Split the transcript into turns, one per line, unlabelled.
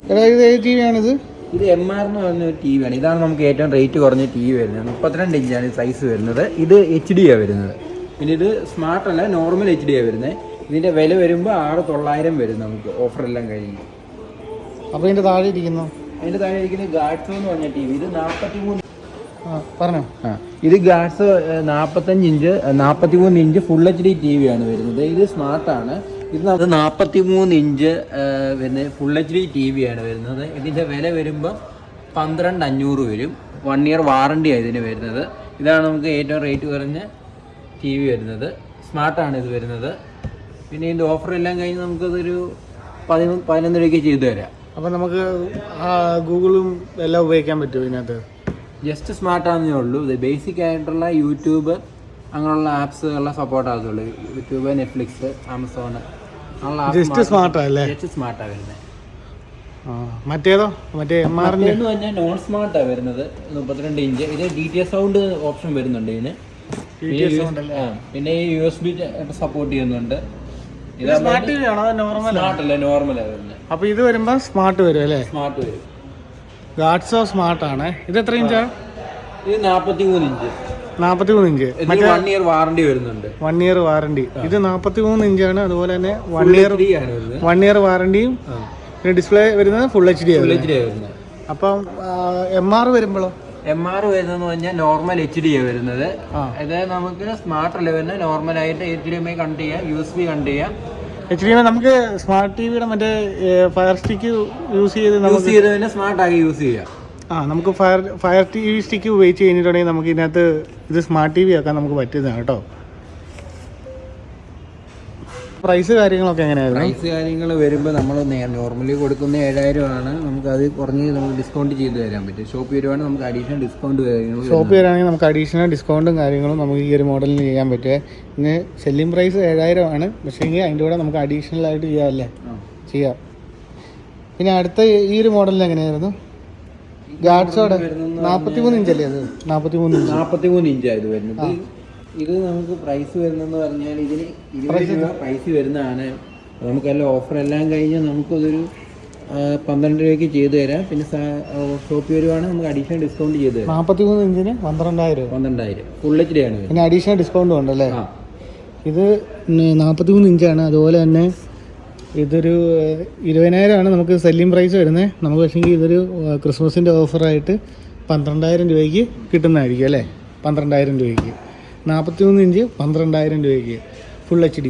ഇത് ഏത് T V ആണിത്?
ഇത് MR എന്ന് പറഞ്ഞ ഒരു ടി വിയാണ്. ഇതാണ് നമുക്ക് ഏറ്റവും റേറ്റ് കുറഞ്ഞ ടി വി വരുന്നത്. 32 ഇഞ്ചാണ് സൈസ് വരുന്നത്. ഇത് HD ആണ് വരുന്നത്. പിന്നെ ഇത് സ്മാർട്ട് അല്ല, നോർമൽ HD ആണ് വരുന്നത്. ഇതിൻ്റെ വില വരുമ്പോൾ 6900 വരും നമുക്ക് ഓഫറെല്ലാം കഴിഞ്ഞ്.
അപ്പോൾ ഇതിൻ്റെ താഴെ ഇരിക്കുന്നു?
അതിൻ്റെ താഴെ ഇരിക്കുന്നത് ഗാഡ്സോ എന്ന് പറഞ്ഞ ടി വി. ഇത് 43
പറഞ്ഞോ.
ഇത് ഗാഡ്സോ 43 inch full HD TV ആണ് വരുന്നത്. ഇത് സ്മാർട്ടാണ്. ഇത് 43 ഇഞ്ച് വരുന്ന ഫുൾ HD ടി വി ആണ് വരുന്നത്. ഇതിൻ്റെ വില വരുമ്പോൾ 12500 വരും. 1 ഇയർ വാറണ്ടിയാണ് ഇതിന് വരുന്നത്. ഇതാണ് നമുക്ക് ഏറ്റവും റേറ്റ് കുറഞ്ഞ ടി വി വരുന്നത്. സ്മാർട്ടാണ് ഇത് വരുന്നത്. പിന്നെ ഇതിൻ്റെ ഓഫറെല്ലാം കഴിഞ്ഞ് നമുക്കതൊരു 11 രൂപയ്ക്ക് ചെയ്തു തരാം.
അപ്പോൾ നമുക്ക് ഗൂഗിളും എല്ലാം ഉപയോഗിക്കാൻ പറ്റുമോ ഇതിനകത്ത്?
ജസ്റ്റ് സ്മാർട്ടാണെന്നേ ഉള്ളൂ. ഇത് ബേസിക് ആയിട്ടുള്ള യൂട്യൂബ് അങ്ങനെയുള്ള ആപ്സ് എല്ലാം സപ്പോർട്ട് ആകത്തുള്ളൂ. യൂട്യൂബ്, നെറ്റ്ഫ്ലിക്സ്, ആമസോൺ
ജസ്റ്റ് സ്മാർട്ടല്ലേ?
ജസ്റ്റ് സ്മാർട്ടാണ് വരുന്നത്.
മറ്റേതോ? മറ്റേ MR
എന്ന് പറഞ്ഞാൽ നോൺ സ്മാർട്ടാണ് വരുന്നത്. 32 ഇഞ്ച്. ഇത് DTS സൗണ്ട് ഓപ്ഷൻ വരുന്നുണ്ട് ഇതിന്. പിന്നെ ഈ USB സപ്പോർട്ട് ചെയ്യുന്നുണ്ട്.
സ്മാർട്ട് ടി വി ആണോ?
സ്മാർട്ടല്ല, നോർമലാണ് വരുന്നത്.
അപ്പോൾ ഇത് വരുമ്പോൾ സ്മാർട്ട് വരും അല്ലേ?
സ്മാർട്ട് വരും.
ഗാഡ്സോ സ്മാർട്ടാണ്. ഇത് എത്ര ഇഞ്ചാണ്?
ഇത് 43 ഇഞ്ച്.
43 ഇഞ്ച്.
1 ഇയർ വാറണ്ടി വരുന്നുണ്ട്.
1 ഇയർ വാറണ്ടി. ഇത് 43 ഇഞ്ചാണ്. അതുപോലെ തന്നെ 1 ഇയർ വാറണ്ടിയും. പിന്നെ ഡിസ്പ്ലേ വരുന്നത് ഫുൾ HD ആണ്
വരുന്നത്.
അപ്പം MR വരുമ്പോഴോ?
MR വരുന്നതെന്ന് പറഞ്ഞാൽ നോർമൽ HD ആണ് വരുന്നത്. അതായത് നമുക്ക് സ്മാർട്ട് അല്ല വരുന്നത്. നോർമലായിട്ട് HDMI കണക്ട് ചെയ്യാം, USB കണക്ട് ചെയ്യാം.
HDMI നമുക്ക് സ്മാർട്ട് ടിവിയുടെ മറ്റേ ഫയർ സ്റ്റിക്ക് യൂസ് ചെയ്ത്
തന്നെ സ്മാർട്ട് ആക്കി യൂസ് ചെയ്യാം.
നമുക്ക് ഫയർ TV സ്റ്റിക്ക് ഉപയോഗിച്ച് കഴിഞ്ഞിട്ടുണ്ടെങ്കിൽ നമുക്ക് ഇതിനകത്ത് ഇത് സ്മാർട്ട് TV ആക്കാൻ നമുക്ക് പറ്റുന്നതാണ് കേട്ടോ. പ്രൈസ് കാര്യങ്ങളൊക്കെ എങ്ങനെയായിരുന്നു?
പ്രൈസ് കാര്യങ്ങൾ വരുമ്പോൾ നമ്മൾ നോർമലി കൊടുക്കുന്ന 7000 ആണ്. നമുക്ക് അത് കുറഞ്ഞ് നമുക്ക് ഡിസ്കൗണ്ട് ചെയ്ത് തരാൻ പറ്റും. ഷോപ്പ് വരുവാണെങ്കിൽ നമുക്ക് അഡീഷണൽ ഡിസ്കൗണ്ട്
നമുക്ക് അഡീഷണൽ ഡിസ്കൗണ്ടും കാര്യങ്ങളും നമുക്ക് ഈ ഒരു മോഡലിന് ചെയ്യാൻ പറ്റുക. ഇന്ന് സെല്ലിംഗ് പ്രൈസ് 7000 ആണ്. പക്ഷേ എങ്കിൽ അതിൻ്റെ കൂടെ നമുക്ക് അഡീഷണൽ ആയിട്ട് ചെയ്യാമല്ലേ? ചെയ്യാം. പിന്നെ അടുത്ത ഈ ഒരു മോഡലിന് എങ്ങനെയായിരുന്നു? ഗാഡ്സോടെ 43 ഇഞ്ചല്ലേ? അത്
43 ഇഞ്ചായത് വരുന്നത്. ഇത് നമുക്ക് പ്രൈസ് വരുന്നതെന്ന് പറഞ്ഞാൽ ഇതിന് 20 രൂപ പ്രൈസ് വരുന്നതാണ്. നമുക്കെല്ലാം ഓഫറെല്ലാം കഴിഞ്ഞാൽ നമുക്കതൊരു 12 രൂപയ്ക്ക് ചെയ്തു തരാം. പിന്നെ ഷോപ്പ് വരുവാണെങ്കിൽ നമുക്ക് അഡീഷണൽ ഡിസ്കൗണ്ട് ചെയ്ത് തരാം.
43 ഇഞ്ചിന് 12000
ഫുൾ HD ആണ്.
പിന്നെ അഡീഷണൽ ഡിസ്കൗണ്ടും ഉണ്ടല്ലേ? ഇത് 43 ഇഞ്ചാണ്. അതുപോലെ തന്നെ ഇതൊരു 20000 ആണ് നമുക്ക് സെല്ലിംഗ് പ്രൈസ് വരുന്നത്. നമുക്ക് പക്ഷേ ഇതൊരു ക്രിസ്മസിൻ്റെ ഓഫറായിട്ട് 12000 രൂപയ്ക്ക് കിട്ടുന്നതായിരിക്കും അല്ലേ? 12000 രൂപയ്ക്ക് 43 ഇഞ്ച് 12000 രൂപയ്ക്ക് ഫുൾ HD.